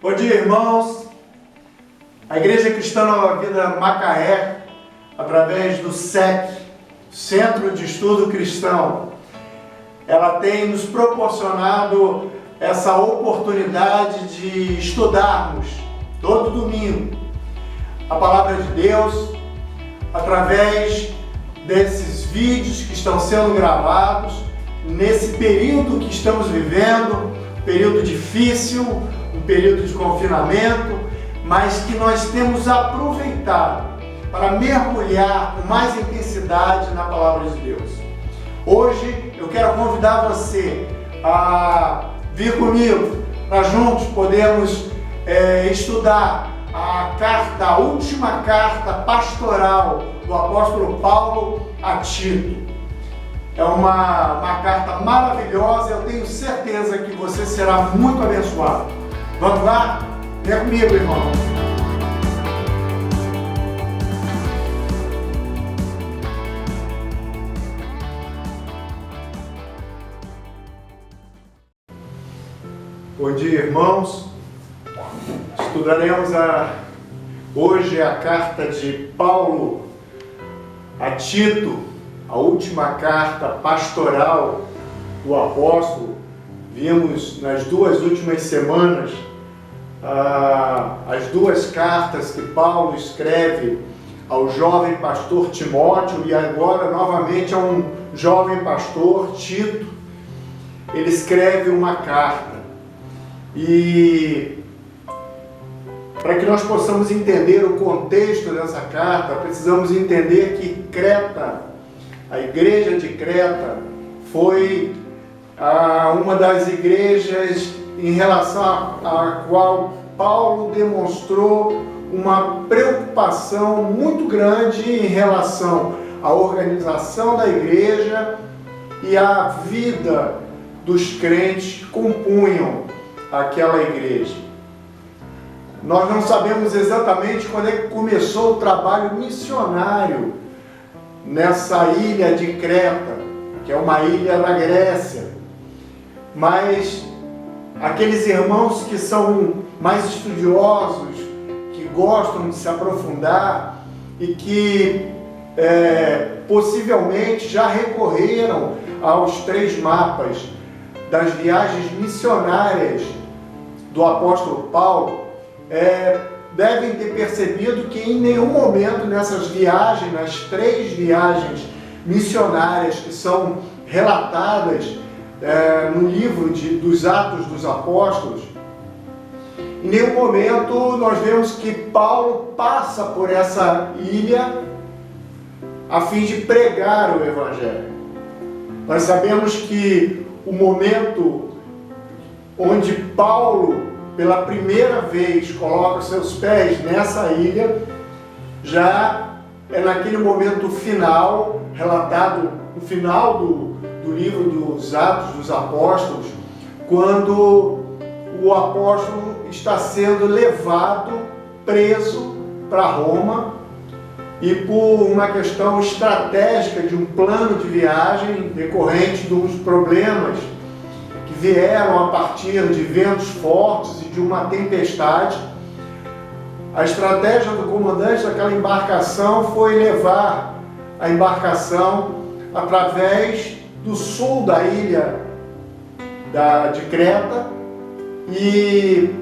Bom dia, irmãos. A Igreja Cristã Nova Vida Macaé, através do SEC, Centro de Estudo Cristão, ela tem nos proporcionado essa oportunidade de estudarmos todo domingo a Palavra de Deus, através desses vídeos que estão sendo gravados, nesse período que estamos vivendo, período difícil, um período de confinamento, mas que nós temos aproveitado para mergulhar com mais intensidade na Palavra de Deus. Hoje eu quero convidar você a vir comigo, para juntos podermos estudar a última carta pastoral do apóstolo Paulo a Tito. É uma carta maravilhosa, eu tenho certeza que você será muito abençoado. Vamos lá? Vem comigo, irmão. Bom dia, irmãos. Estudaremos hoje a carta de Paulo a Tito, a última carta pastoral do apóstolo. Vimos nas duas últimas semanas as duas cartas que Paulo escreve ao jovem pastor Timóteo e agora novamente a um jovem pastor Tito. Ele escreve uma carta e para que nós possamos entender o contexto dessa carta, precisamos entender que Creta, a igreja de Creta, foi uma das igrejas em relação à qual Paulo demonstrou uma preocupação muito grande em relação à organização da igreja e à vida dos crentes que compunham aquela igreja. Nós não sabemos exatamente quando é que começou o trabalho missionário nessa ilha de Creta, que é uma ilha da Grécia, mas aqueles irmãos que são mais estudiosos, que gostam de se aprofundar e que possivelmente já recorreram aos 3 mapas das viagens missionárias do apóstolo Paulo, devem ter percebido que em nenhum momento nessas viagens, nas 3 viagens missionárias que são relatadas no livro dos Atos dos Apóstolos, em nenhum momento nós vemos que Paulo passa por essa ilha a fim de pregar o Evangelho. Nós sabemos que o momento onde Paulo, pela primeira vez, coloca seus pés nessa ilha, já é naquele momento final, relatado no final do livro dos Atos dos Apóstolos, quando o apóstolo está sendo levado, preso para Roma, e por uma questão estratégica de um plano de viagem decorrente dos problemas que vieram a partir de ventos fortes e de uma tempestade, a estratégia do comandante daquela embarcação foi levar a embarcação através do sul da ilha de Creta, e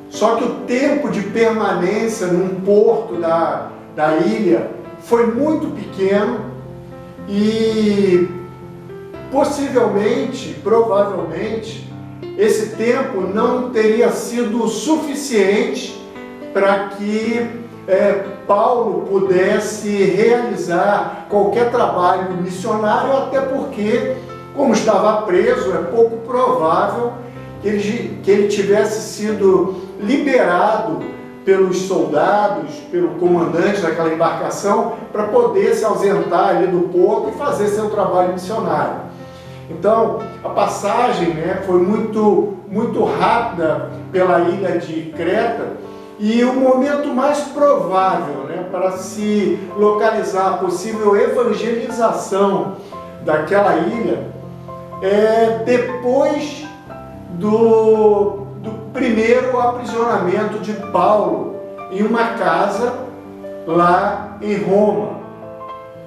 só que o tempo de permanência num porto da ilha foi muito pequeno e provavelmente, esse tempo não teria sido suficiente para que Paulo pudesse realizar qualquer trabalho missionário, até porque, como estava preso, é pouco provável que ele tivesse sido liberado pelos soldados, pelo comandante daquela embarcação, para poder se ausentar ali do porto e fazer seu trabalho missionário. Então, a passagem foi muito, muito rápida pela ilha de Creta, e o momento mais provável para se localizar a possível evangelização daquela ilha é depois do primeiro aprisionamento de Paulo em uma casa lá em Roma.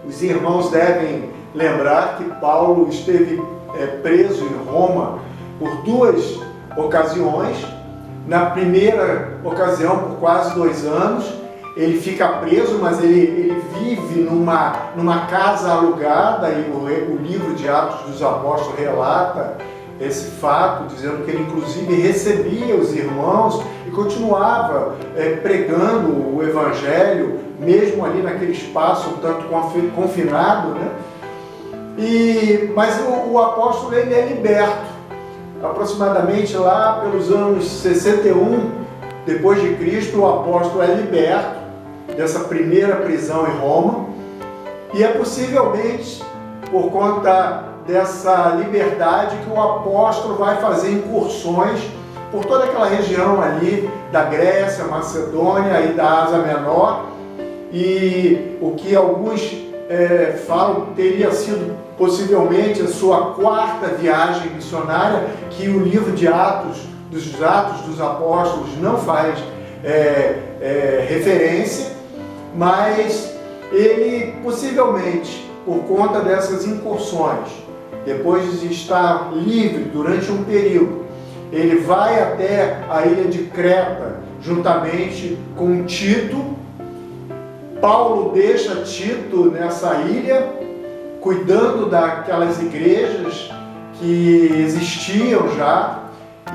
Os irmãos devem lembrar que Paulo esteve preso em Roma por 2 ocasiões. Na primeira ocasião, por quase 2 anos, ele fica preso, mas ele vive numa casa alugada, e o livro de Atos dos Apóstolos relata esse fato, dizendo que ele inclusive recebia os irmãos e continuava pregando o Evangelho, mesmo ali naquele espaço um tanto confinado, né? Mas o apóstolo ele é liberto, aproximadamente lá pelos anos 61 depois de Cristo. O apóstolo é liberto dessa primeira prisão em Roma, e é possivelmente por conta dessa liberdade que o apóstolo vai fazer incursões por toda aquela região ali da Grécia, Macedônia e da Ásia Menor, e o que alguns falam teria sido possivelmente a sua 4ª viagem missionária, que o livro de Atos dos Apóstolos não faz referência, mas ele possivelmente, por conta dessas incursões, depois de estar livre durante um período, ele vai até a ilha de Creta juntamente com Tito. Paulo deixa Tito nessa ilha, cuidando daquelas igrejas que existiam já.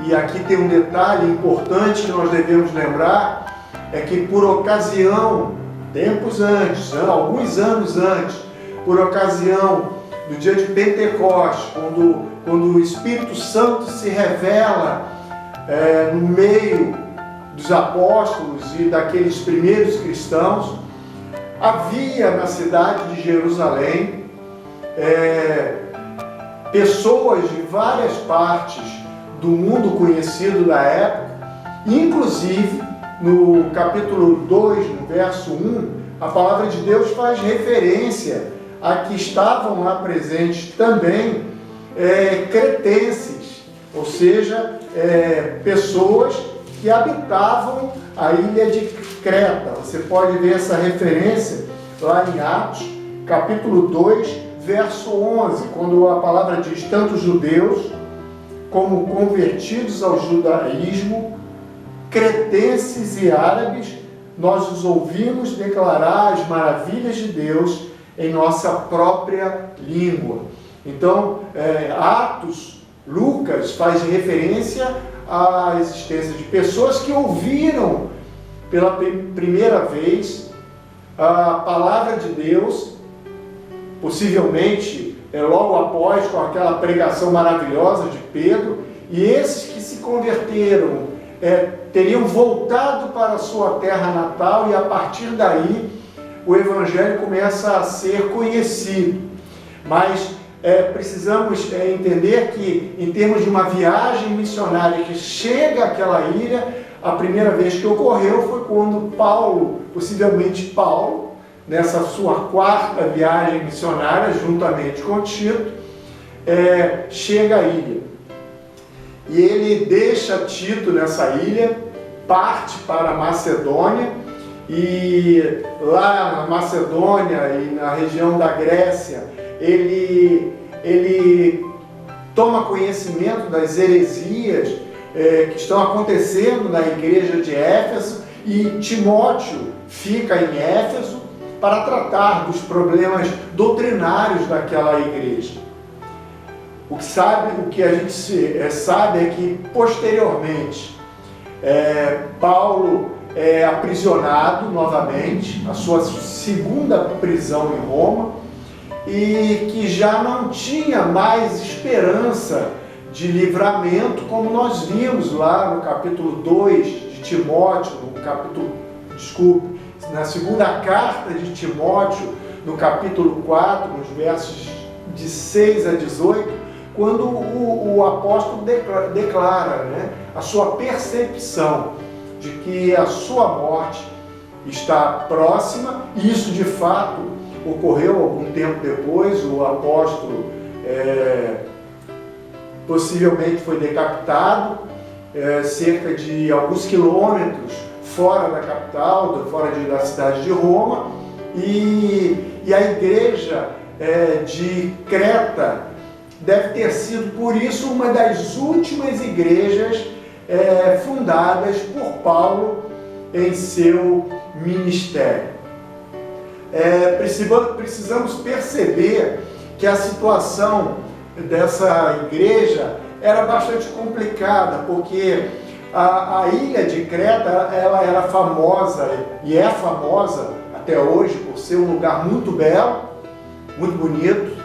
E aqui tem um detalhe importante que nós devemos lembrar, é que por ocasião, tempos antes, alguns anos antes, por ocasião do dia de Pentecostes, quando o Espírito Santo se revela no meio dos apóstolos e daqueles primeiros cristãos, havia na cidade de Jerusalém pessoas de várias partes do mundo conhecido da época. Inclusive no capítulo 2, no verso 1, a palavra de Deus faz referência a que estavam lá presentes também cretenses, ou seja, pessoas que habitavam a ilha de Creta. Você pode ver essa referência lá em Atos, capítulo 2, verso 11, quando a palavra diz: tanto judeus como convertidos ao judaísmo, cretenses e árabes, nós os ouvimos declarar as maravilhas de Deus em nossa própria língua. Então, Atos, Lucas faz referência à existência de pessoas que ouviram pela primeira vez a palavra de Deus, possivelmente logo após, com aquela pregação maravilhosa de Pedro, e esses que se converteram teriam voltado para a sua terra natal, e a partir daí o Evangelho começa a ser conhecido. Mas precisamos entender que, em termos de uma viagem missionária que chega àquela ilha, a primeira vez que ocorreu foi quando Paulo, possivelmente Paulo, nessa sua 4ª viagem missionária, juntamente com Tito, chega à ilha. E ele deixa Tito nessa ilha, parte para a Macedônia, e lá na Macedônia e na região da Grécia, ele toma conhecimento das heresias que estão acontecendo na igreja de Éfeso, e Timóteo fica em Éfeso para tratar dos problemas doutrinários daquela igreja. O que a gente sabe é que, posteriormente, Paulo é aprisionado novamente, a sua 2ª prisão em Roma, e que já não tinha mais esperança de livramento, como nós vimos lá no capítulo 2 de Timóteo, na 2ª carta de Timóteo, no capítulo 4, nos versos de 6 a 18, quando o apóstolo declara, a sua percepção de que a sua morte está próxima. E isso de fato ocorreu algum tempo depois. O apóstolo possivelmente foi decapitado, cerca de alguns quilômetros fora da capital, da cidade de Roma, e a igreja de Creta deve ter sido, por isso, uma das últimas igrejas fundadas por Paulo em seu ministério. Precisamos perceber que a situação dessa igreja era bastante complicada, porque a ilha de Creta ela era famosa e é famosa até hoje por ser um lugar muito belo, muito bonito,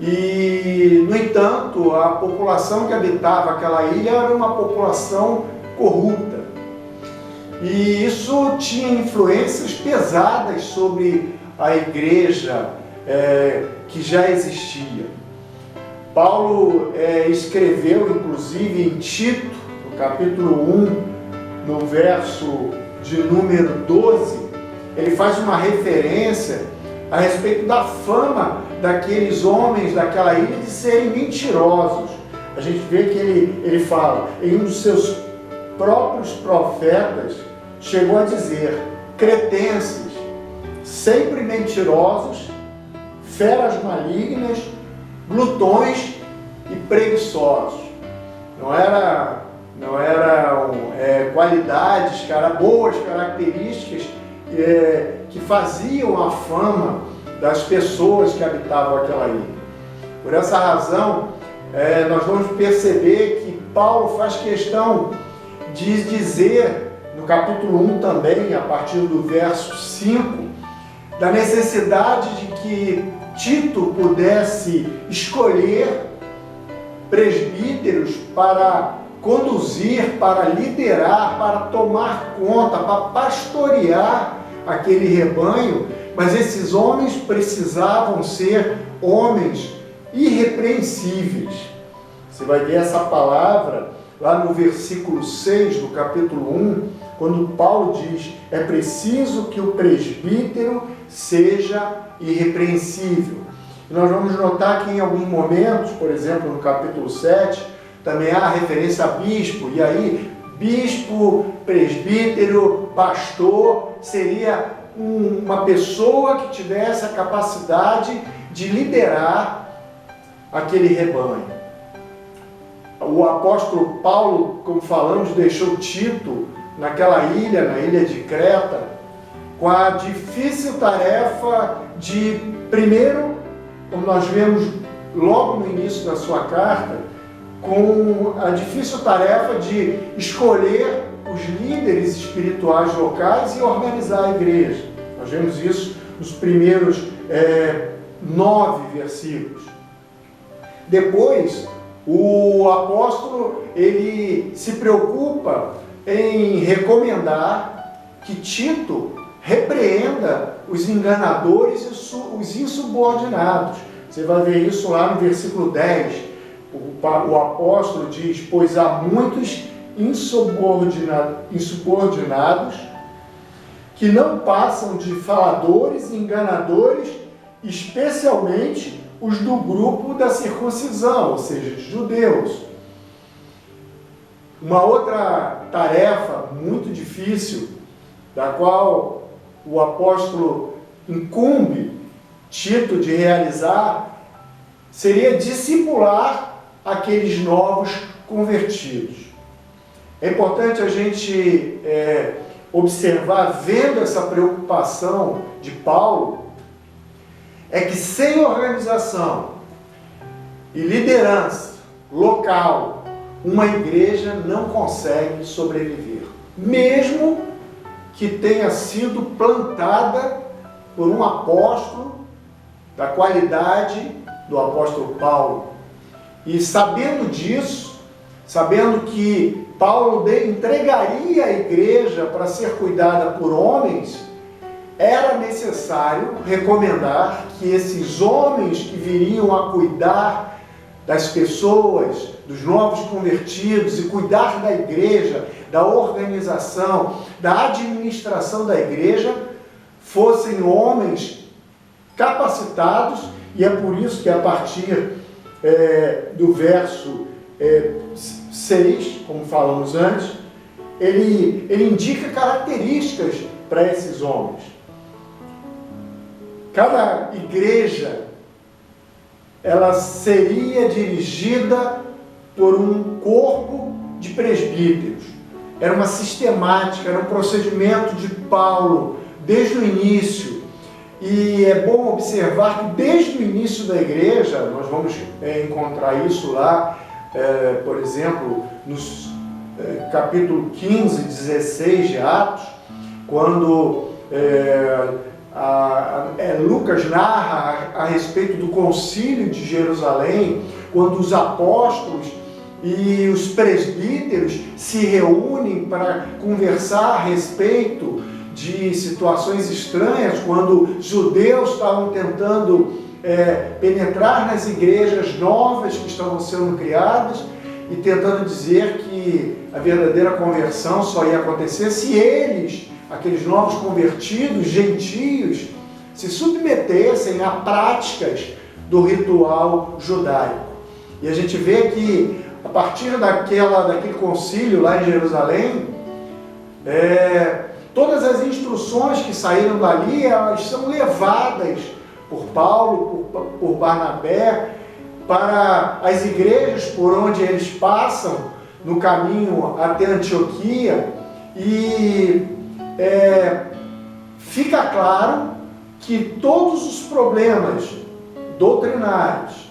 e, no entanto, a população que habitava aquela ilha era uma população corrupta. E isso tinha influências pesadas sobre a igreja que já existia. Paulo escreveu, inclusive, em Tito, no capítulo 1, no verso de número 12, ele faz uma referência a respeito da fama daqueles homens daquela ilha de serem mentirosos. A gente vê que ele fala, em um dos seus próprios profetas, chegou a dizer: cretenses, sempre mentirosos, feras malignas, glutões e preguiçosos. Não eram qualidades, boas características que faziam a fama das pessoas que habitavam aquela ilha. Por essa razão, nós vamos perceber que Paulo faz questão de dizer, no capítulo 1 também, a partir do verso 5, da necessidade de que Tito pudesse escolher presbíteros para conduzir, para liderar, para tomar conta, para pastorear aquele rebanho, mas esses homens precisavam ser homens irrepreensíveis. Você vai ver essa palavra lá no versículo 6 do capítulo 1, quando Paulo diz: é preciso que o presbítero seja irrepreensível. E nós vamos notar que em alguns momentos, por exemplo, no capítulo 7, também há referência a bispo, e aí bispo, presbítero, pastor, seria uma pessoa que tivesse a capacidade de liderar aquele rebanho. O apóstolo Paulo, como falamos, deixou Tito naquela ilha, na ilha de Creta, com a difícil tarefa de, primeiro, como nós vemos logo no início da sua carta, com a difícil tarefa de escolher os líderes espirituais locais e organizar a igreja. Nós vemos isso nos primeiros 9 versículos. Depois, o apóstolo ele se preocupa em recomendar que Tito repreenda os enganadores e os insubordinados. Você vai ver isso lá no versículo 10. O apóstolo diz: pois há muitos insubordinados que não passam de faladores e enganadores, especialmente os do grupo da circuncisão, ou seja, de judeus. Uma outra tarefa muito difícil, da qual o apóstolo incumbe Tito de realizar, seria discipular aqueles novos convertidos. É importante a gente observar, vendo essa preocupação de Paulo, é que sem organização e liderança local, uma igreja não consegue sobreviver, mesmo que tenha sido plantada por um apóstolo da qualidade do apóstolo Paulo. E sabendo disso, sabendo que Paulo entregaria a igreja para ser cuidada por homens, era necessário recomendar que esses homens que viriam a cuidar das pessoas, dos novos convertidos e cuidar da igreja, da organização, da administração da igreja, fossem homens capacitados, e é por isso que a partir do verso 6, como falamos antes, ele indica características para esses homens. Cada igreja, ela seria dirigida por um corpo de presbíteros. Era uma sistemática, era um procedimento de Paulo desde o início. E é bom observar que desde o início da igreja, nós vamos encontrar isso lá, por exemplo, nos capítulo 15, 16 de Atos, quando Lucas narra a respeito do concílio de Jerusalém, quando os apóstolos e os presbíteros se reúnem para conversar a respeito de situações estranhas, quando judeus estavam tentando penetrar nas igrejas novas que estavam sendo criadas e tentando dizer que a verdadeira conversão só ia acontecer se eles, aqueles novos convertidos, gentios, se submetessem a práticas do ritual judaico. E a gente vê que a partir daquele concílio lá em Jerusalém, todas as instruções que saíram dali, elas são levadas por Paulo, por Barnabé, para as igrejas por onde eles passam no caminho até Antioquia, e fica claro que todos os problemas doutrinários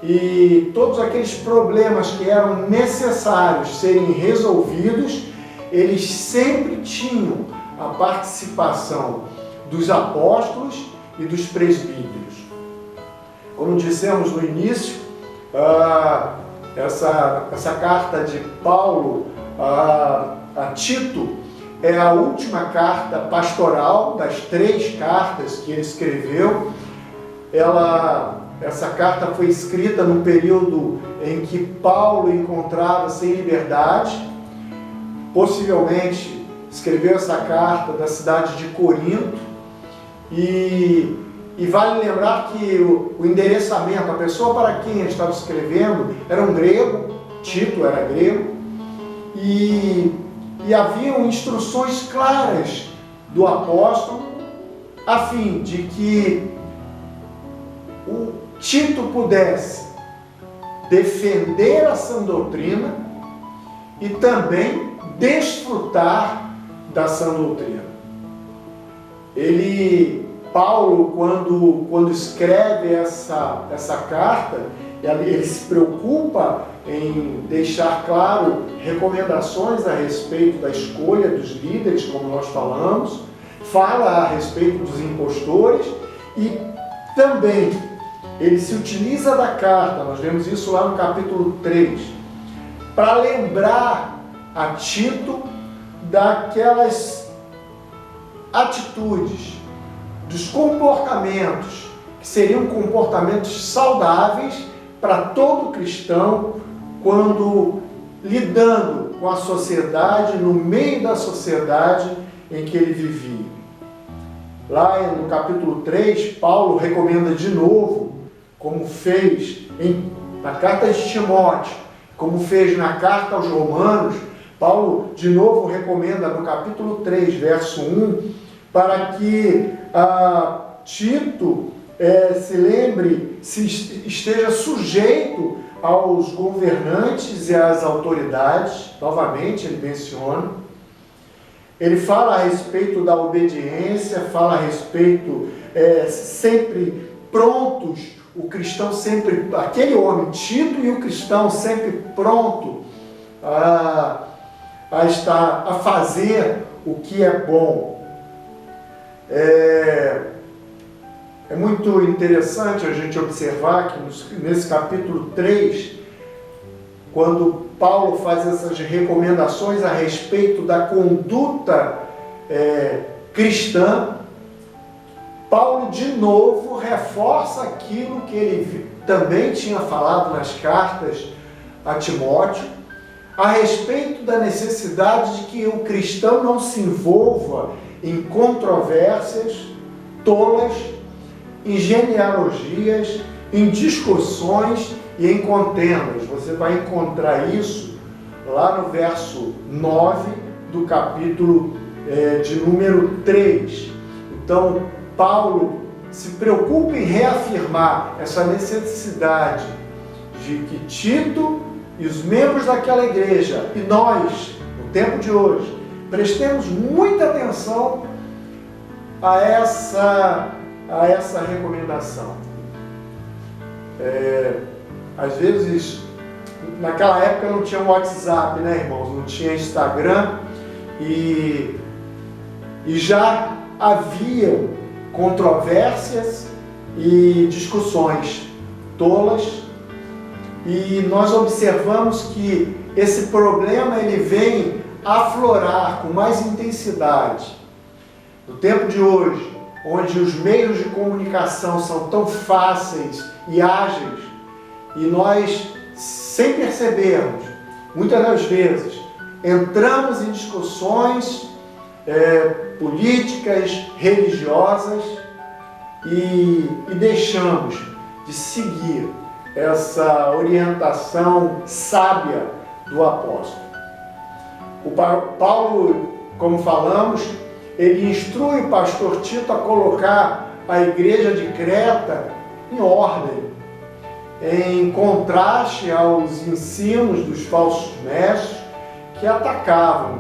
e todos aqueles problemas que eram necessários serem resolvidos, eles sempre tinham a participação dos apóstolos e dos presbíteros. Como dissemos no início, essa carta de Paulo a Tito é a última carta pastoral das 3 cartas que ele escreveu. Essa carta foi escrita no período em que Paulo encontrava-se em liberdade. Possivelmente escreveu essa carta da cidade de Corinto, e vale lembrar que o endereçamento, a pessoa para quem ele estava escrevendo era um grego, Tito era grego, e haviam instruções claras do apóstolo a fim de que o Tito pudesse defender a sã doutrina e também desfrutar da sã doutrina. Paulo, quando escreve essa carta, ele se preocupa em deixar claro recomendações a respeito da escolha dos líderes, como nós falamos, fala a respeito dos impostores, e também ele se utiliza da carta, nós vemos isso lá no capítulo 3, para lembrar a Tito daquelas atitudes, dos comportamentos que seriam comportamentos saudáveis para todo cristão quando lidando com a sociedade, no meio da sociedade em que ele vivia. Lá no capítulo 3, Paulo recomenda de novo, como fez na carta de Timóteo, como fez na carta aos Romanos. Paulo de novo recomenda no capítulo 3, verso 1, para que Tito se lembre, esteja sujeito aos governantes e às autoridades. Novamente ele menciona. Ele fala a respeito da obediência, fala a respeito sempre prontos, o cristão sempre, aquele homem, Tito, e o cristão sempre pronto a fazer o que é bom. É muito interessante a gente observar que nesse capítulo 3, quando Paulo faz essas recomendações a respeito da conduta cristã, Paulo de novo reforça aquilo que ele também tinha falado nas cartas a Timóteo, a respeito da necessidade de que o cristão não se envolva em controvérsias tolas, em genealogias, em discussões e em contendas. Você vai encontrar isso lá no verso 9 do capítulo de número 3. Então, Paulo se preocupa em reafirmar essa necessidade de que Tito e os membros daquela igreja, e nós, no tempo de hoje, prestemos muita atenção a essa recomendação. Às vezes, naquela época não tinha WhatsApp, né, irmãos? Não tinha Instagram e já haviam controvérsias e discussões tolas, e nós observamos que esse problema ele vem aflorar com mais intensidade no tempo de hoje, onde os meios de comunicação são tão fáceis e ágeis, e nós, sem percebermos, muitas das vezes, entramos em discussões políticas, religiosas, e deixamos de seguir essa orientação sábia do apóstolo. O Paulo, como falamos, ele instrui o pastor Tito a colocar a igreja de Creta em ordem, em contraste aos ensinos dos falsos mestres que atacavam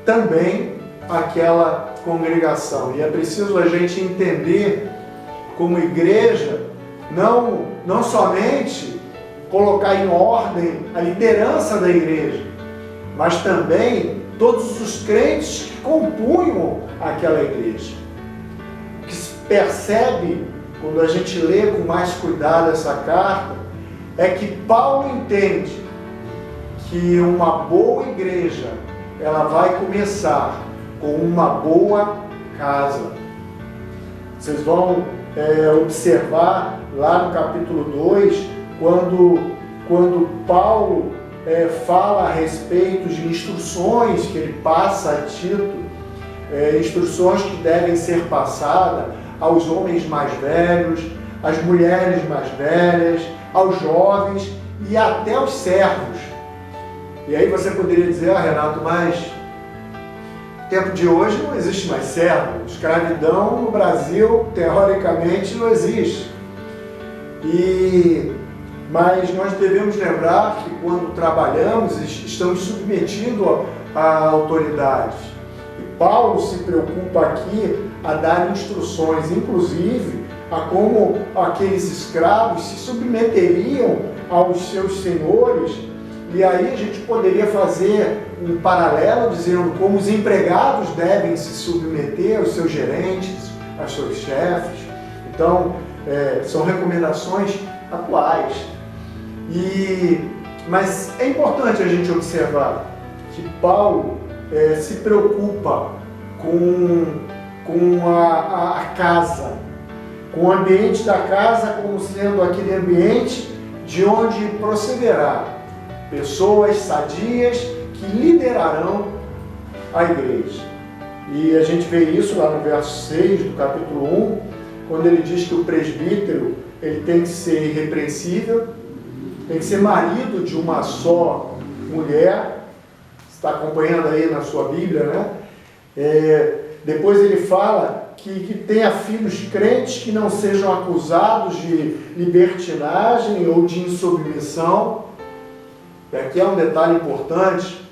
também aquela congregação. E é preciso a gente entender, como igreja, não somente colocar em ordem a liderança da igreja, mas também todos os crentes que compunham aquela igreja. O que se percebe quando a gente lê com mais cuidado essa carta é que Paulo entende que uma boa igreja ela vai começar com uma boa casa. Vocês vão observar lá no capítulo 2, quando Paulo fala a respeito de instruções que ele passa a Tito, instruções que devem ser passadas aos homens mais velhos, às mulheres mais velhas, aos jovens e até aos servos. E aí você poderia dizer, Renato, mas no tempo de hoje não existe mais servo. Escravidão no Brasil, teoricamente, não existe. Mas nós devemos lembrar que quando trabalhamos, estamos submetidos a autoridades. E Paulo se preocupa aqui a dar instruções, inclusive, a como aqueles escravos se submeteriam aos seus senhores. E aí a gente poderia fazer um paralelo dizendo como os empregados devem se submeter aos seus gerentes, aos seus chefes. Então, são recomendações atuais. Mas é importante a gente observar que Paulo se preocupa com a casa, com o ambiente da casa como sendo aquele ambiente de onde procederá pessoas sadias que liderarão a igreja. E a gente vê isso lá no verso 6 do capítulo 1, quando ele diz que o presbítero ele tem que ser irrepreensível, tem que ser marido de uma só mulher. Você está acompanhando aí na sua Bíblia, né? Depois ele fala que tenha filhos crentes que não sejam acusados de libertinagem ou de insubmissão. E aqui é um detalhe importante.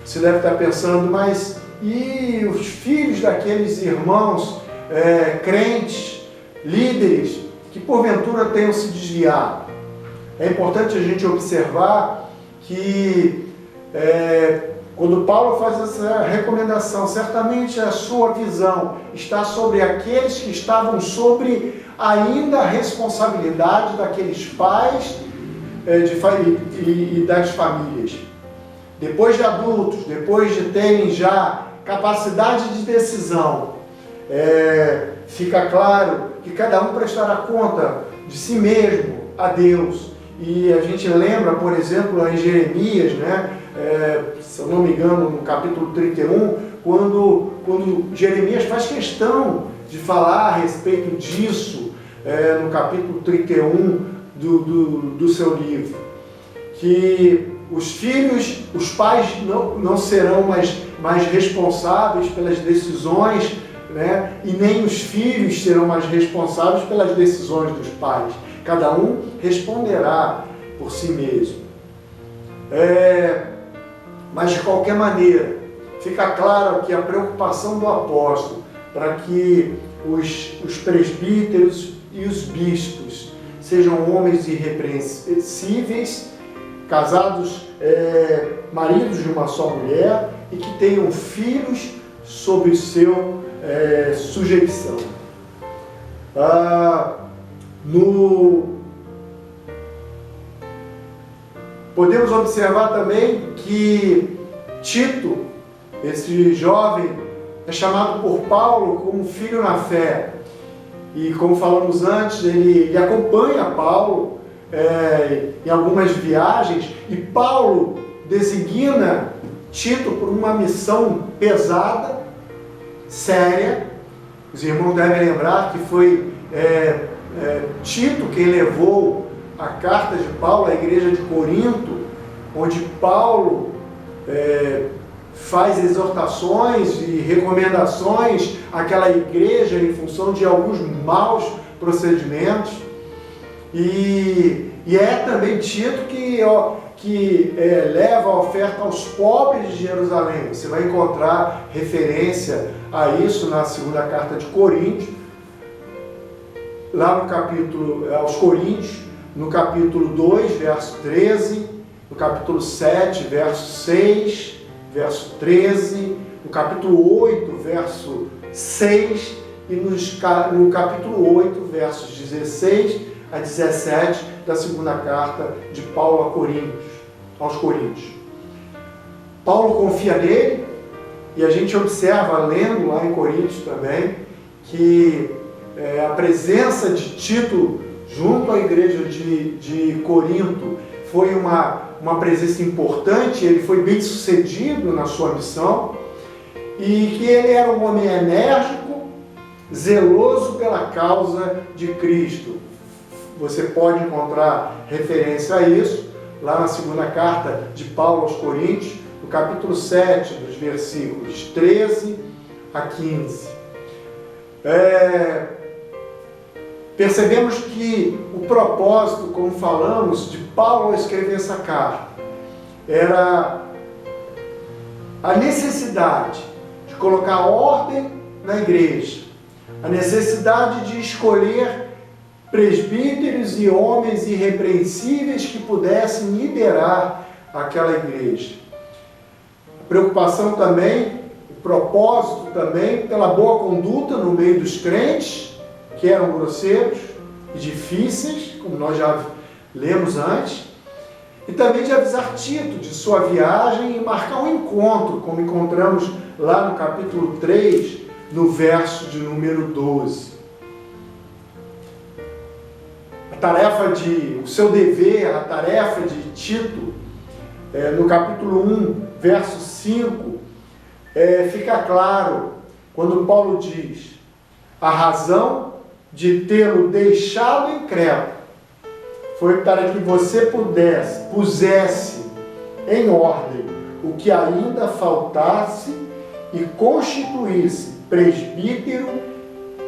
Você deve estar pensando, mas e os filhos daqueles irmãos crentes, líderes, que porventura tenham se desviado? É importante a gente observar que quando Paulo faz essa recomendação, certamente a sua visão está sobre aqueles que estavam sobre ainda a responsabilidade daqueles pais e das famílias. Depois de adultos, depois de terem já capacidade de decisão, fica claro que cada um prestará conta de si mesmo a Deus. E a gente lembra, por exemplo, lá em Jeremias, né? Se eu não me engano, no capítulo 31, quando Jeremias faz questão de falar a respeito disso, no capítulo 31 do seu livro, que os filhos, os pais não serão mais responsáveis pelas decisões, né? E nem os filhos serão mais responsáveis pelas decisões dos pais. Cada um responderá por si mesmo. Mas de qualquer maneira, fica claro aqui a preocupação do apóstolo para que os presbíteros e os bispos sejam homens irrepreensíveis, casados, maridos de uma só mulher, e que tenham filhos sob seu sujeição. Podemos observar também que Tito, esse jovem, é chamado por Paulo como filho na fé. E como falamos antes, ele acompanha Paulo em algumas viagens, e Paulo designa Tito por uma missão pesada, séria. Os irmãos devem lembrar que foi Tito quem levou a carta de Paulo à igreja de Corinto, onde Paulo faz exortações e recomendações àquela igreja em função de alguns maus procedimentos. E é também Tito que leva a oferta aos pobres de Jerusalém. Você vai encontrar referência a isso na segunda carta de Coríntios, lá no capítulo, aos Coríntios, no capítulo 2, verso 13, no capítulo 7, verso 6, verso 13, no capítulo 8, verso 6, e no capítulo 8, versos 16 a 17 da segunda carta de Paulo aos Coríntios. Paulo confia nele, e a gente observa, lendo lá em Coríntios também, que a presença de Tito junto à igreja de Corinto foi uma presença importante. Ele foi bem sucedido na sua missão, e que ele era um homem enérgico, zeloso pela causa de Cristo. Você pode encontrar referência a isso lá na segunda carta de Paulo aos Coríntios, no capítulo 7, dos versículos 13 a 15. Percebemos que o propósito, como falamos, de Paulo ao escrever essa carta era a necessidade de colocar ordem na igreja, a necessidade de escolher presbíteros e homens irrepreensíveis que pudessem liderar aquela igreja. A preocupação também, o propósito também pela boa conduta no meio dos crentes, que eram grosseiros e difíceis, como nós já lemos antes, e também de avisar Tito de sua viagem e marcar um encontro, como encontramos lá no capítulo 3, no verso de número 12. O seu dever, a tarefa de Tito, no capítulo 1, verso 5, fica claro quando Paulo diz: a razão de tê-lo deixado em Creta foi para que você pusesse em ordem o que ainda faltasse e constituísse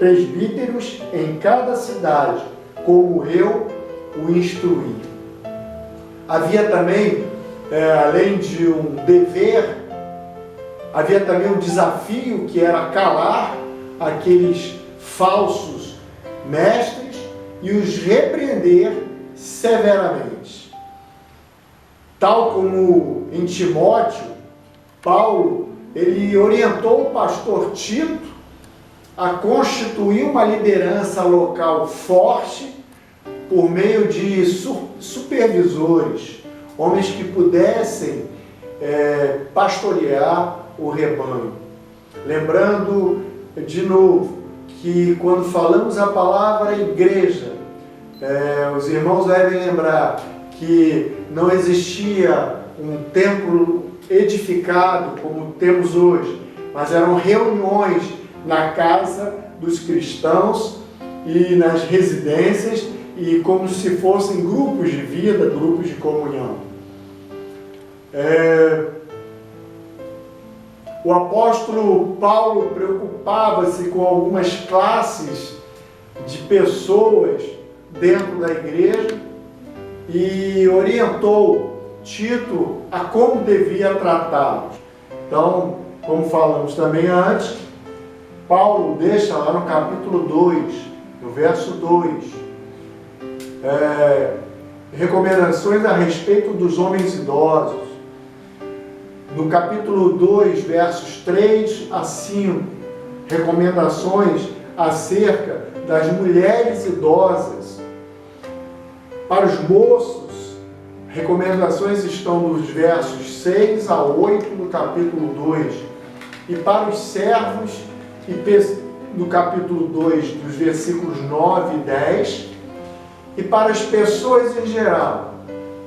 presbíteros em cada cidade, como eu o instruí. Havia também, além de um dever, havia também um desafio, que era calar aqueles falsos mestres e os repreender severamente. Tal como em Timóteo, Paulo, ele orientou o pastor Tito a constituir uma liderança local forte por meio de supervisores, homens que pudessem pastorear o rebanho. Lembrando de novo que quando falamos a palavra igreja, os irmãos devem lembrar que não existia um templo edificado como temos hoje, mas eram reuniões na casa dos cristãos e nas residências, e como se fossem grupos de vida, grupos de comunhão. O apóstolo Paulo preocupava-se com algumas classes de pessoas dentro da igreja e orientou Tito a como devia tratá-los. Então, como falamos também antes, Paulo deixa lá no capítulo 2, no verso 2, recomendações a respeito dos homens idosos. No capítulo 2, versos 3 a 5, recomendações acerca das mulheres idosas. Para os moços, recomendações estão nos versos 6 a 8 do capítulo 2. E para os servos, no capítulo 2, dos versículos 9 e 10. E para as pessoas em geral,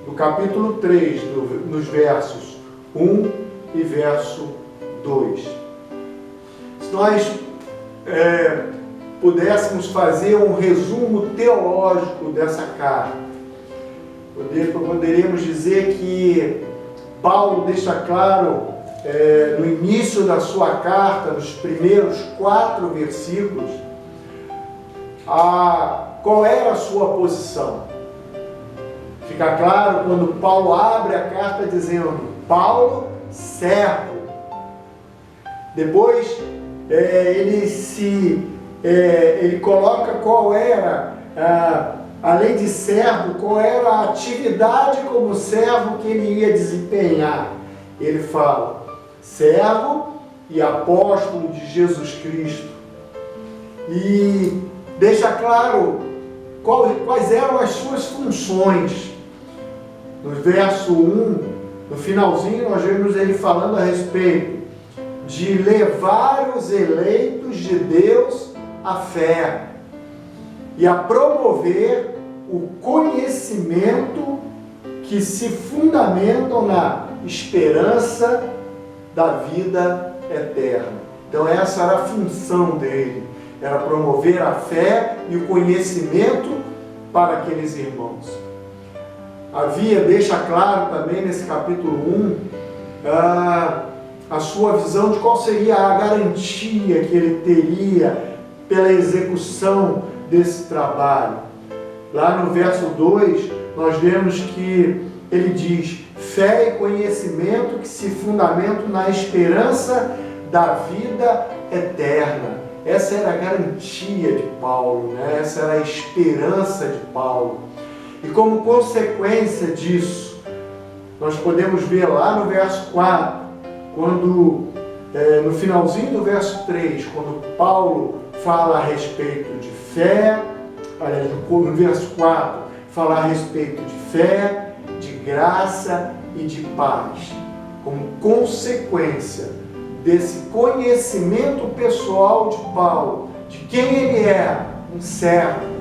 no capítulo 3, nos versos 1 e verso 2. Se nós pudéssemos fazer um resumo teológico dessa carta, poderíamos dizer que Paulo deixa claro no início da sua carta, nos primeiros 4 versículos, qual era a sua posição. Fica claro quando Paulo abre a carta dizendo: Paulo, servo. Depois ele coloca qual era, além de servo, qual era a atividade como servo que ele ia desempenhar. Ele fala: servo e apóstolo de Jesus Cristo. E deixa claro quais eram as suas funções. No verso 1, no finalzinho, nós vemos ele falando a respeito de levar os eleitos de Deus à fé e a promover o conhecimento que se fundamentam na esperança da vida eterna. Então essa era a função dele, era promover a fé e o conhecimento para aqueles irmãos. Deixa claro também nesse capítulo 1, a sua visão de qual seria a garantia que ele teria pela execução desse trabalho. Lá no verso 2, nós vemos que ele diz: fé e conhecimento que se fundamentam na esperança da vida eterna. Essa era a garantia de Paulo, né? Essa era a esperança de Paulo. E como consequência disso, nós podemos ver lá no verso 4, quando, no finalzinho do verso 3, quando Paulo fala a respeito de fé, no verso 4, fala a respeito de fé, de graça e de paz, como consequência desse conhecimento pessoal de Paulo, de quem ele é, um servo.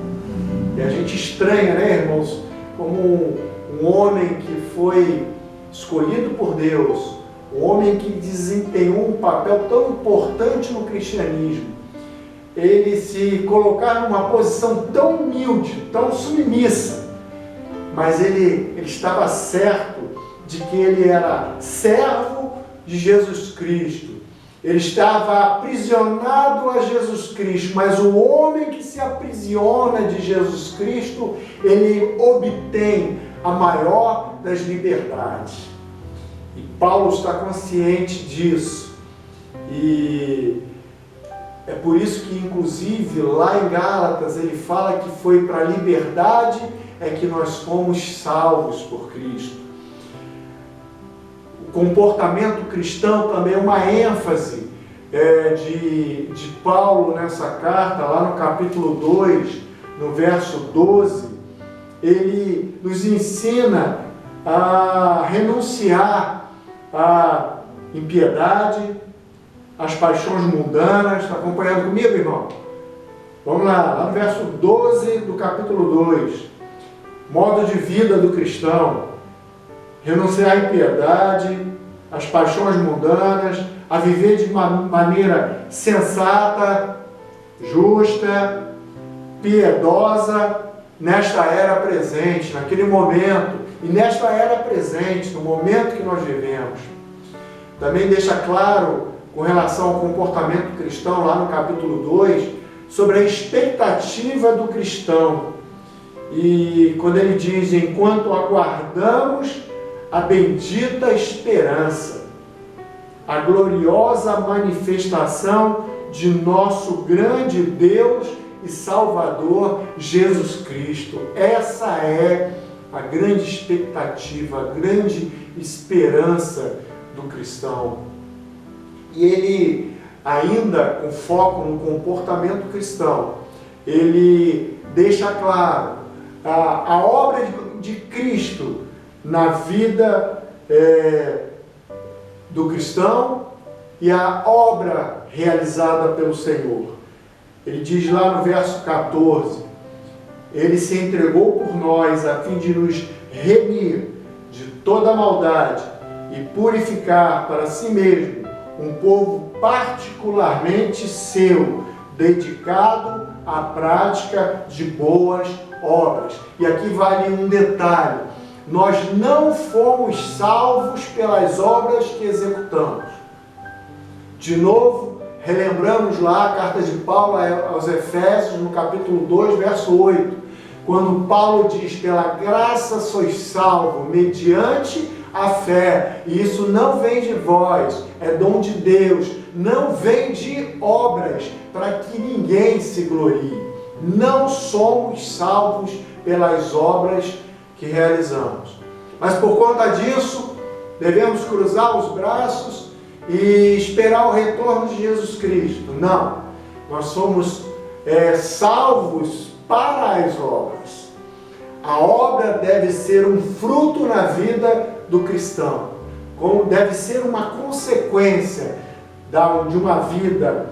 E a gente estranha, né, irmãos, como um homem que foi escolhido por Deus, um homem que desempenhou um papel tão importante no cristianismo, ele se colocar numa posição tão humilde, tão submissa, mas ele estava certo de que ele era servo de Jesus Cristo. Ele estava aprisionado a Jesus Cristo, mas o homem que se aprisiona de Jesus Cristo, ele obtém a maior das liberdades. E Paulo está consciente disso. E é por isso que, inclusive, lá em Gálatas, ele fala que foi para a liberdade é que nós fomos salvos por Cristo. O comportamento cristão também é uma ênfase de Paulo nessa carta, lá no capítulo 2, no verso 12, ele nos ensina a renunciar à impiedade, às paixões mundanas. Está acompanhando comigo, irmão? Vamos lá no verso 12 do capítulo 2, modo de vida do cristão: renunciar à impiedade, às paixões mundanas, a viver de uma maneira sensata, justa, piedosa nesta era presente, naquele momento, e nesta era presente, no momento que nós vivemos. Também deixa claro, com relação ao comportamento cristão, lá no capítulo 2, sobre a expectativa do cristão. E quando ele diz, enquanto aguardamos a bendita esperança, a gloriosa manifestação de nosso grande Deus e Salvador Jesus Cristo. Essa é a grande expectativa, a grande esperança do cristão. E ele, ainda com foco no comportamento cristão, ele deixa claro a obra de Cristo na vida do cristão e a obra realizada pelo Senhor. Ele diz lá no verso 14, ele se entregou por nós a fim de nos remir de toda maldade e purificar para si mesmo um povo particularmente seu, dedicado à prática de boas obras. E aqui vale um detalhe: nós não fomos salvos pelas obras que executamos. De novo, relembramos lá a carta de Paulo aos Efésios, no capítulo 2, verso 8, quando Paulo diz, pela graça sois salvos, mediante a fé, e isso não vem de vós, é dom de Deus, não vem de obras, para que ninguém se glorie. Não somos salvos pelas obras que realizamos. Mas por conta disso, devemos cruzar os braços e esperar o retorno de Jesus Cristo. Não, nós somos salvos para as obras. A obra deve ser um fruto na vida do cristão, como deve ser uma consequência de uma vida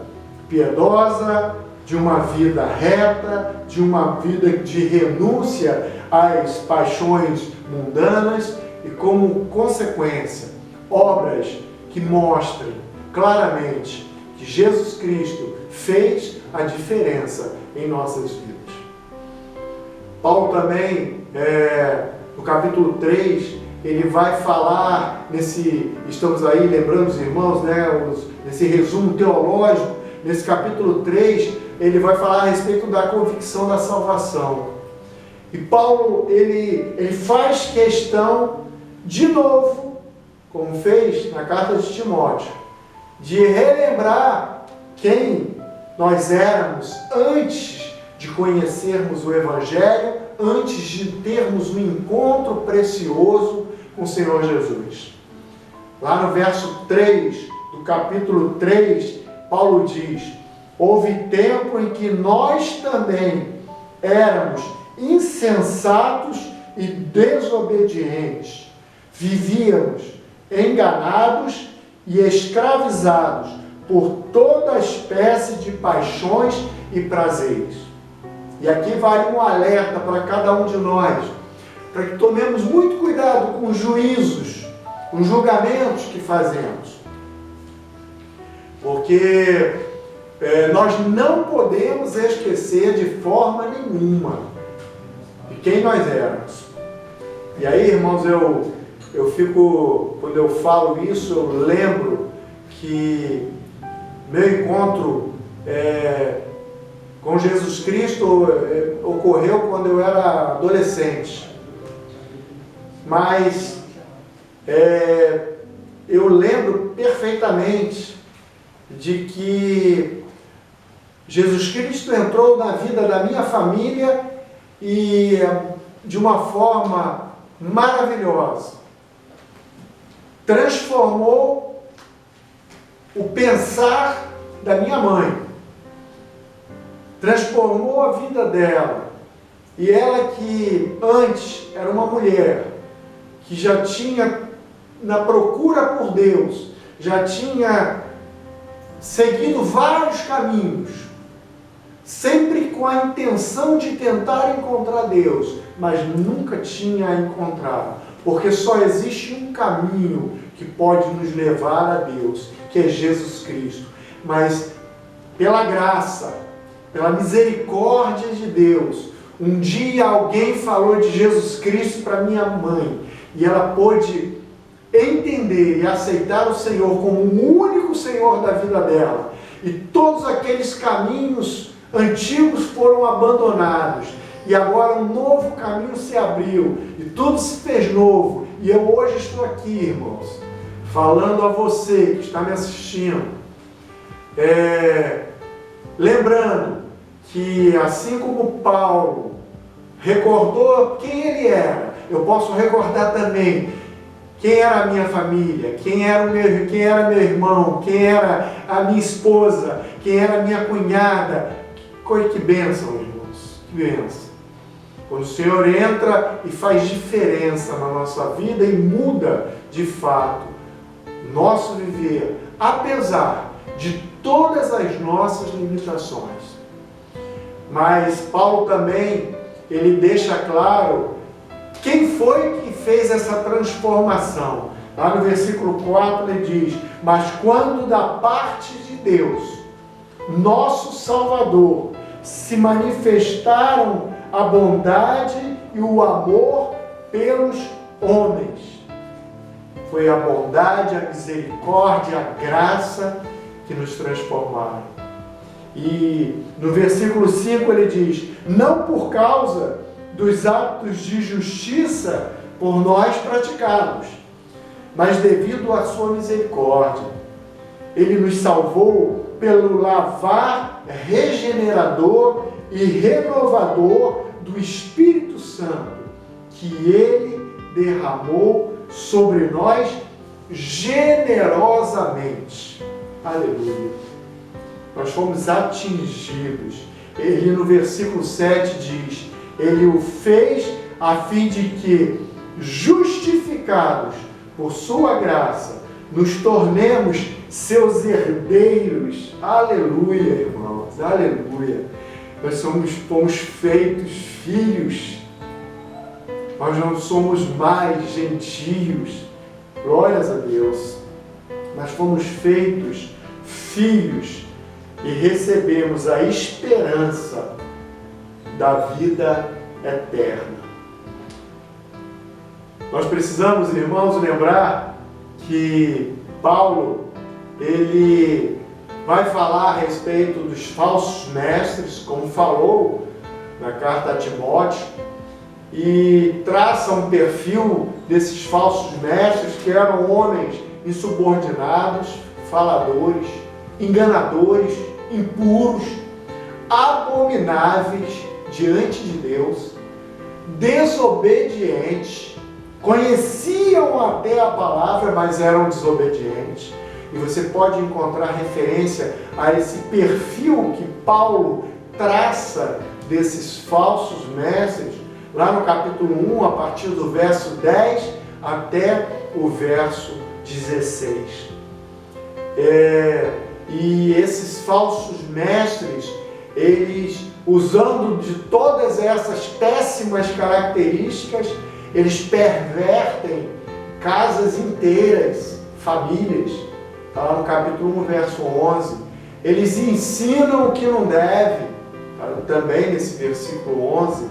piedosa, de uma vida reta, de uma vida de renúncia às paixões mundanas e, como consequência, obras que mostrem claramente que Jesus Cristo fez a diferença em nossas vidas. Paulo também, no capítulo 3, ele vai falar estamos aí lembrando os irmãos, nesse resumo teológico, nesse capítulo 3, ele vai falar a respeito da convicção da salvação. E Paulo, ele faz questão, de novo, como fez na carta de Timóteo, de relembrar quem nós éramos antes de conhecermos o Evangelho, antes de termos um encontro precioso com o Senhor Jesus. Lá no verso 3 do capítulo 3, Paulo diz, houve tempo em que nós também éramos insensatos e desobedientes, vivíamos enganados e escravizados por toda espécie de paixões e prazeres. E aqui vale um alerta para cada um de nós, para que tomemos muito cuidado com os juízos, os julgamentos que fazemos. Porque nós não podemos esquecer de forma nenhuma de quem nós éramos. E aí, irmãos, eu fico, quando eu falo isso, eu lembro que meu encontro com Jesus Cristo ocorreu quando eu era adolescente. Mas eu lembro perfeitamente de que Jesus Cristo entrou na vida da minha família e de uma forma maravilhosa. Transformou o pensar da minha mãe. Transformou a vida dela. E ela, que antes era uma mulher que já tinha, na procura por Deus, já tinha seguido vários caminhos, sempre com a intenção de tentar encontrar Deus, mas nunca tinha encontrado, porque só existe um caminho que pode nos levar a Deus, que é Jesus Cristo. Mas pela graça, pela misericórdia de Deus, Um dia alguém falou de Jesus Cristo para minha mãe e ela pôde entender e aceitar o Senhor como o único Senhor da vida dela. E todos aqueles caminhos antigos foram abandonados. E agora um novo caminho se abriu. E tudo se fez novo. E eu hoje estou aqui, irmãos, falando a você que está me assistindo. Lembrando que assim como Paulo recordou quem ele era, eu posso recordar também quem era a minha família, quem era meu irmão, quem era a minha esposa, quem era a minha cunhada. Que bênção, irmãos, que bênção. Quando o Senhor entra e faz diferença na nossa vida e muda de fato nosso viver, apesar de todas as nossas limitações. Mas Paulo também, ele deixa claro quem foi que fez essa transformação. Lá no versículo 4 ele diz: mas quando da parte de Deus, nosso Salvador, se manifestaram a bondade e o amor pelos homens. Foi a bondade, a misericórdia, a graça que nos transformaram. E no versículo 5 ele diz: não por causa dos atos de justiça por nós praticados, mas devido à sua misericórdia. Ele nos salvou pelo lavar regenerador e renovador do Espírito Santo, que Ele derramou sobre nós generosamente. Aleluia! Nós fomos atingidos. Ele no versículo 7 diz: Ele o fez a fim de que, justificados por sua graça, nos tornemos seus herdeiros. Aleluia, irmãos, aleluia. Nós fomos feitos filhos. Nós não somos mais gentios. Glórias a Deus. Nós fomos feitos filhos e recebemos a esperança da vida eterna. Nós precisamos, irmãos, lembrar que Paulo, ele vai falar a respeito dos falsos mestres, como falou na carta a Timóteo, e traça um perfil desses falsos mestres que eram homens insubordinados, faladores, enganadores, impuros, abomináveis diante de Deus, desobedientes, conheciam até a palavra, mas eram desobedientes. E você pode encontrar referência a esse perfil que Paulo traça desses falsos mestres, lá no capítulo 1, a partir do verso 10 até o verso 16. E esses falsos mestres, eles, usando de todas essas péssimas características, eles pervertem casas inteiras, famílias. Está lá no capítulo 1, verso 11. Eles ensinam o que não deve, também nesse versículo 11.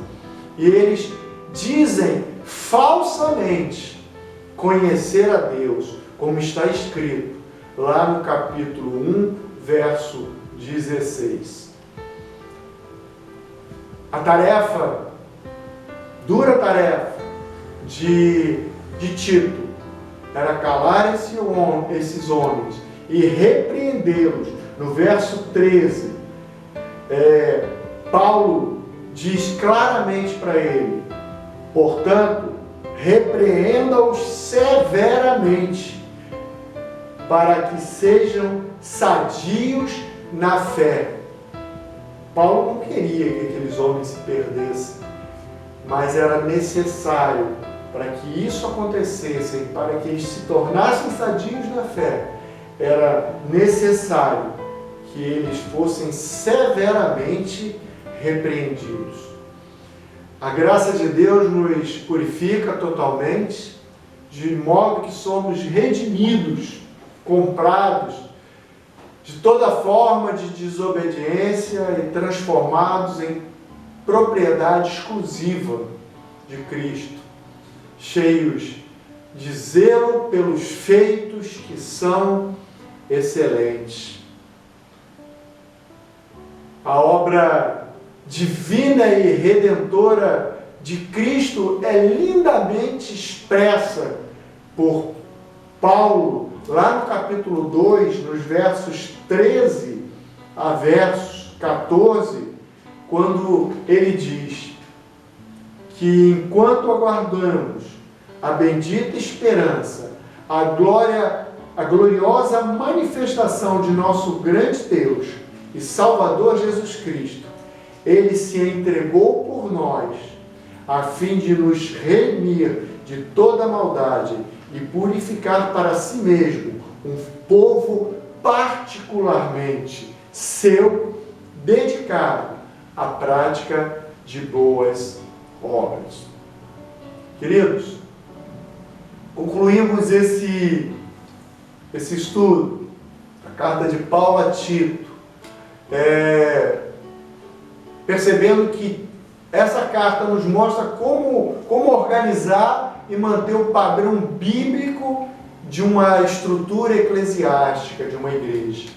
E eles dizem falsamente conhecer a Deus, como está escrito lá no capítulo 1, verso 16. A tarefa, dura tarefa de Tito, era calar esses homens e repreendê-los. No verso 13, Paulo diz claramente para ele: portanto, repreenda-os severamente, para que sejam sadios na fé. Paulo não queria que aqueles homens se perdessem, mas era necessário, para que isso acontecesse, para que eles se tornassem sadios na fé, era necessário que eles fossem severamente repreendidos. A graça de Deus nos purifica totalmente, de modo que somos redimidos, comprados de toda forma de desobediência e transformados em propriedade exclusiva de Cristo, cheios de zelo pelos feitos que são excelentes. A obra divina e redentora de Cristo é lindamente expressa por Paulo, lá no capítulo 2, nos versos 13 a versos 14, quando ele diz que enquanto aguardamos a bendita esperança, a gloriosa manifestação de nosso grande Deus e Salvador Jesus Cristo, Ele se entregou por nós, a fim de nos remir de toda maldade e purificar para si mesmo um povo particularmente seu, dedicado à prática de boas obras. Queridos, concluímos esse estudo, a carta de Paulo a Tito, percebendo que essa carta nos mostra como organizar e manter o padrão bíblico de uma estrutura eclesiástica de uma igreja.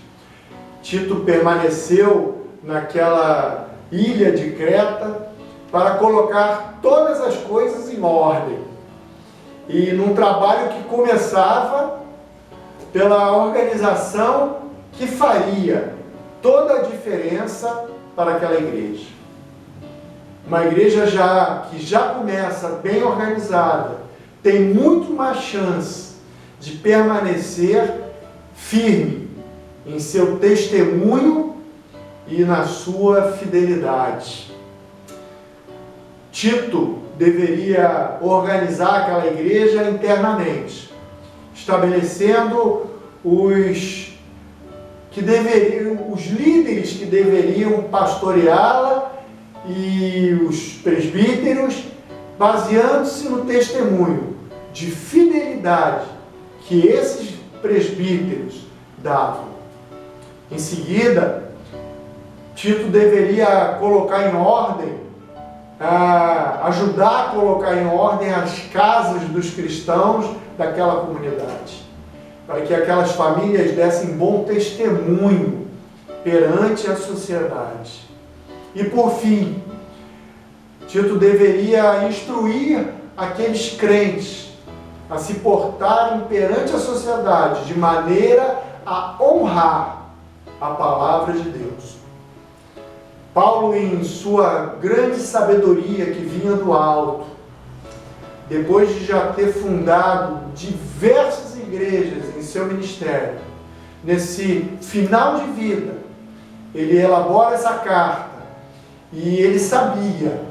Tito permaneceu naquela ilha de Creta para colocar todas as coisas em ordem. E num trabalho que começava pela organização que faria toda a diferença para aquela igreja. Uma igreja que já começa bem organizada, tem muito mais chance de permanecer firme em seu testemunho e na sua fidelidade. Tito deveria organizar aquela igreja internamente, estabelecendo os líderes que deveriam pastoreá-la e os presbíteros, baseando-se no testemunho de fidelidade que esses presbíteros davam. Em seguida, Tito deveria colocar em ordem, ajudar a colocar em ordem as casas dos cristãos daquela comunidade, para que aquelas famílias dessem bom testemunho perante a sociedade. E por fim, Tito deveria instruir aqueles crentes a se portarem perante a sociedade de maneira a honrar a palavra de Deus. Paulo, em sua grande sabedoria que vinha do alto, depois de já ter fundado diversas igrejas em seu ministério, nesse final de vida, ele elabora essa carta e ele sabia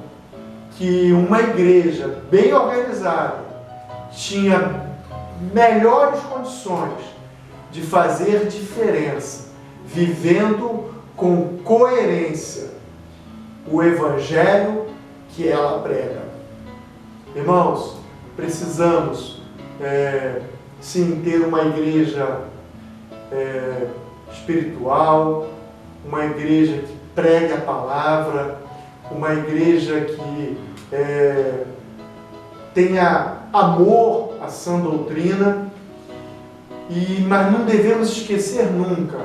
que uma igreja bem organizada tinha melhores condições de fazer diferença, vivendo com coerência o evangelho que ela prega. Irmãos, precisamos sim ter uma igreja espiritual, uma igreja que pregue a palavra, uma igreja que tenha amor à sã doutrina, mas não devemos esquecer nunca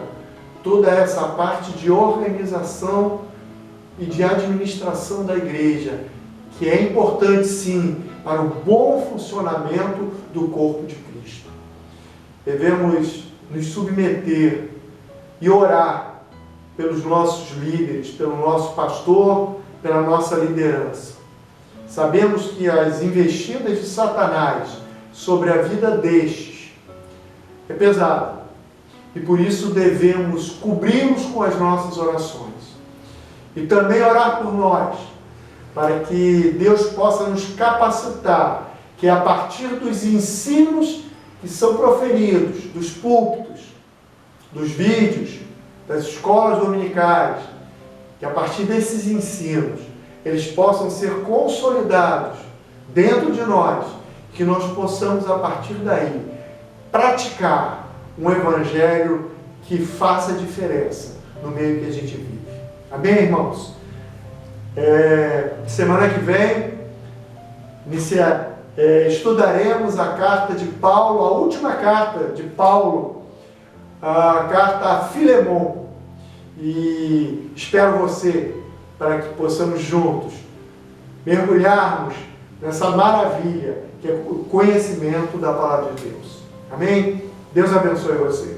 toda essa parte de organização e de administração da igreja, que é importante sim para o bom funcionamento do corpo de Cristo. Devemos nos submeter e orar pelos nossos líderes, pelo nosso pastor, pela nossa liderança. Sabemos que as investidas de Satanás sobre a vida destes é pesada, e por isso devemos cobri-los com as nossas orações. E também orar por nós, para que Deus possa nos capacitar, que a partir dos ensinos que são proferidos, dos púlpitos, dos vídeos, das escolas dominicais, que a partir desses ensinos, eles possam ser consolidados dentro de nós, que nós possamos, a partir daí, praticar um evangelho que faça diferença no meio que a gente vive. Amém, irmãos? Semana que vem estudaremos a carta de Paulo, a última carta de Paulo, a carta a Filemon. E espero você para que possamos juntos mergulharmos nessa maravilha que é o conhecimento da palavra de Deus. Amém? Deus abençoe você.